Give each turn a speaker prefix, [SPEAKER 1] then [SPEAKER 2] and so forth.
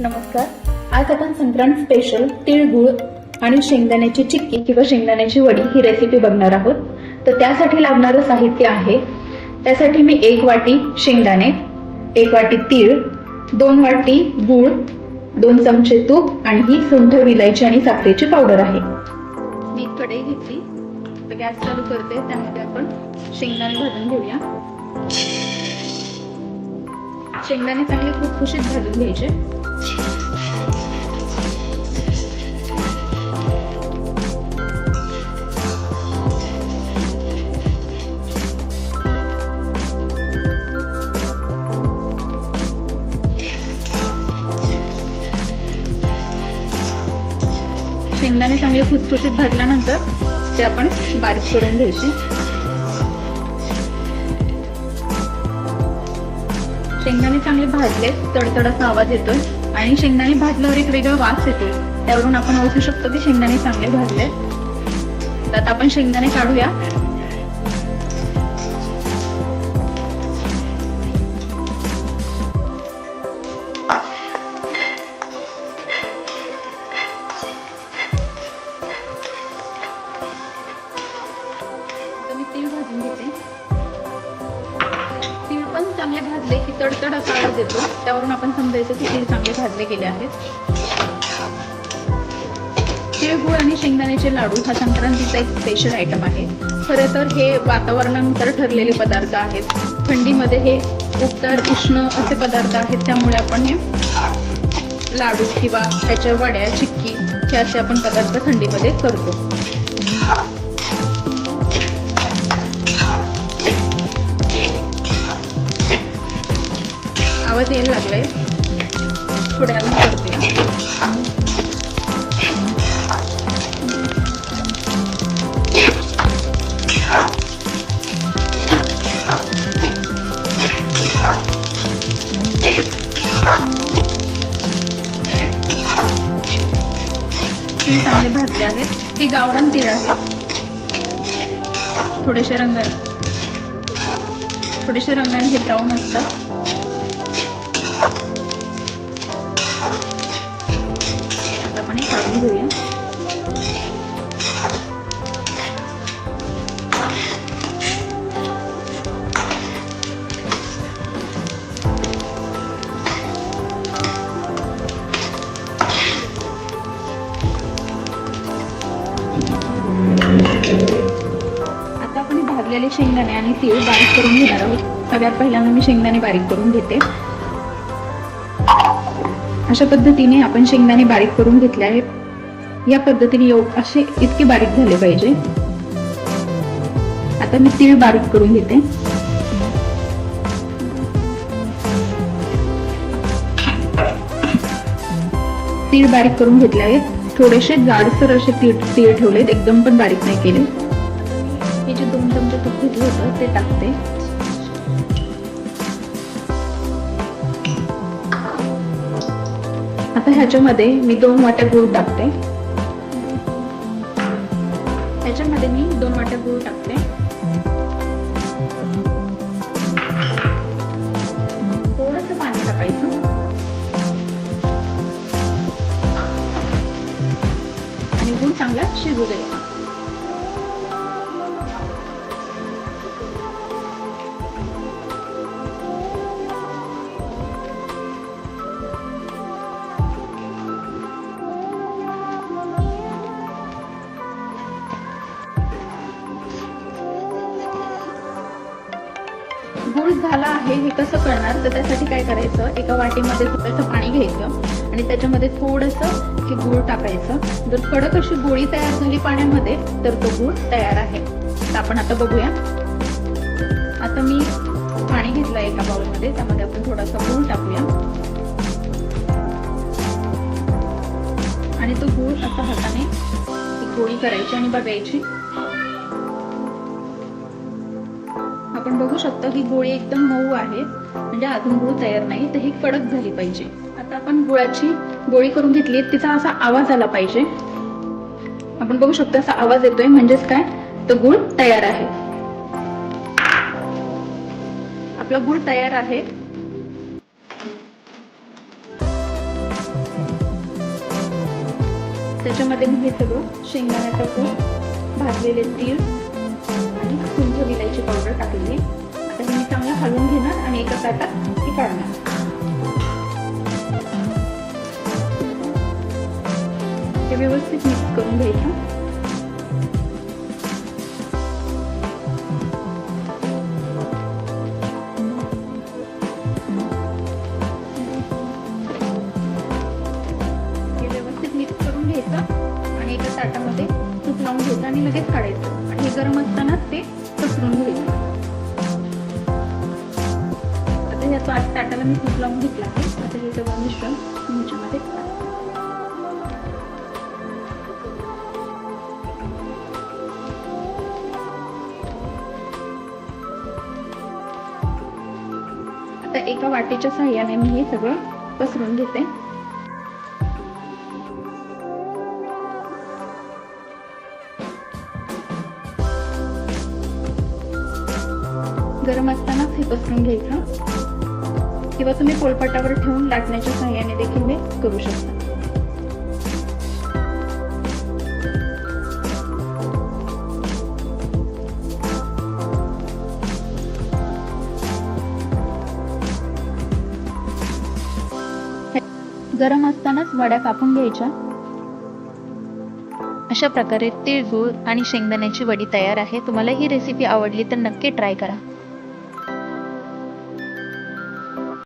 [SPEAKER 1] नमस्कार. आज आपण संक्रांत स्पेशल तिळगुळ आणि शेंगदाण्याची चिक्की किंवा शेंगदाण्याची वडी ही रेसिपी बघणार आहोत. तर त्यासाठी लागणारं साहित्य आहे, त्यासाठी मी 1 वाटी शेंगदाणे, 1 वाटी तीळ, 2 वाटी गूळ, 2 चमचे तूप आणि ही सुंठ, विलायची आणि साखरेची पावडर आहे. मी कढई घेतली, तर गॅस चालू करते. त्यामध्ये आपण शेंगदाणे भाजून घेऊया. शेंगदाणे चांगले खुसखुशीत भाजून घ्यायचे. शेंगदाणे चांगले खुसखुशीत भाजल्यानंतर ते आपण बारीक करून घ्यायचे. शेंगदाणे चांगले भाजले, तडतड असा आवाज येतोय आणि शेंगदाणे भाजल्यावर एक वेगळा वास येतोय. त्यावरून आपण ओळखू शकतो की शेंगदाणे चांगले भाजले. तर आता आपण शेंगदाणे काढूया. तीळ भाजून घेते. तीळ पण चांगले भाजले की तडतड असा आवाज येतो. त्यावरून आपण समजायचं की तीळ चांगले भाजले गेले आहेत. तिळगुळ आणि शेंगदाण्याचे लाडू हा संक्रांतीचा एक स्पेशल आयटम आहे. खरं तर हे वातावरणानुसार ठरलेले पदार्थ आहेत. थंडीमध्ये हे उत्तर उष्ण असे पदार्थ आहेत. त्यामुळे आपण हे लाडू किंवा त्याच्या वड्या, चिक्की हे असे आपण पदार्थ थंडीमध्ये करतो. आवाज यायला लागलाय, थोड्या वेळाने करते. तीळ चांगले भाजले आहेत. ती गावरान तीळ आहे. थोडेसे रंगाने हे ब्राऊन असतात. काढून घेऊया. आता आपण भाजलेले शेंगदाणे आणि तीळ बारीक करून घेणार आहोत. सगळ्यात पहिल्यांदा मी शेंगदाणे बारीक करून घेते. अशा पद्धतीने आपण शेंगदाणे बारीक करून घेतले आहेत. या पद्धतीने असे इतके बारीक झाले पाहिजे. आता मी तीळ बारीक करून घेते. तीळ बारीक करून घेतले आहेत. थोडेसे जाडसर असे तीळ ठेवलेत, एकदम पण बारीक नाही केले. हे जे 2 चमचे तूप घेतलं होतं ते टाकते. आता ह्याच्यामध्ये मी 2 वाट्या गूळ टाकते. ह्याच्यामध्ये मी 2 वाट्या गूळ टाकते. थोडंसं पाणी टाकायचं आणि गूळ चांगला शिजू द्यायचा. गूळ झाला आहे हे कसं करणार, तर त्यासाठी काय करायचं, एका वाटीमध्ये थोडंसं पाणी घ्यायचं आणि त्याच्यामध्ये थोडंसं हे गूळ टाकायचं. जर कडक अशी गोळी तयार झाली पाण्यामध्ये तर तो गूळ तयार आहे. तर आपण आता बघूया. आता मी पाणी घेतलं एका बाउलमध्ये, त्यामध्ये आपण थोडासा गूळ टाकूया आणि तो गूळ असा हाताने गोळी करायची आणि बघायची. आपण बघू शकतो की गोळी एकदम मऊ आहे, म्हणजे अजून गूळ तयार नाही, तर ही कडक झाली पाहिजे. आता आपण गुळाची गोळी करून घेतली, तिचा असा आवाज आला पाहिजे. आपण बघू शकतो असा आवाज येतोय, म्हणजेच काय, तर गूळ तयार आहे. आपला गूळ तयार आहे. त्याच्यामध्ये मी हे सगळं शेंगदाण्याचा कूट, भाजलेले तीळ आणि सुंठ विलायची पावडर टाकलेली. आता हे मी चांगलं हलवून घेणार आणि एका ताटात ती काढणार. ते व्यवस्थित मिक्स करून घ्यायचं. मिक्स करून घ्यायचं आणि एका ताटामध्ये तूप लावून घ्यायचं आणि लगेच काढायचं आणि हे गरम असतानाच ते पसरून घ्यायचं. आता ह्या ताटाला मी तूप लावून घेतलं आहे. आता हे सगळं मिश्रण ह्याच्यामध्ये आता एका वाटीच्या सहाय्याने मी हे सगळं पसरून घेते. गरम असतानाच हे पसरून घ्यायचं किंवा तुम्ही पोळपाटावर ठेवून लाटण्याच्या सहाय्याने देखील हे करू शकता. गरम असतानाच वड्या कापून घ्यायच्या. अशा प्रकारे तीळ, गूळ आणि शेंगदाण्याची वडी तयार आहे. तुम्हाला ही रेसिपी आवडली तर नक्की ट्राय करा.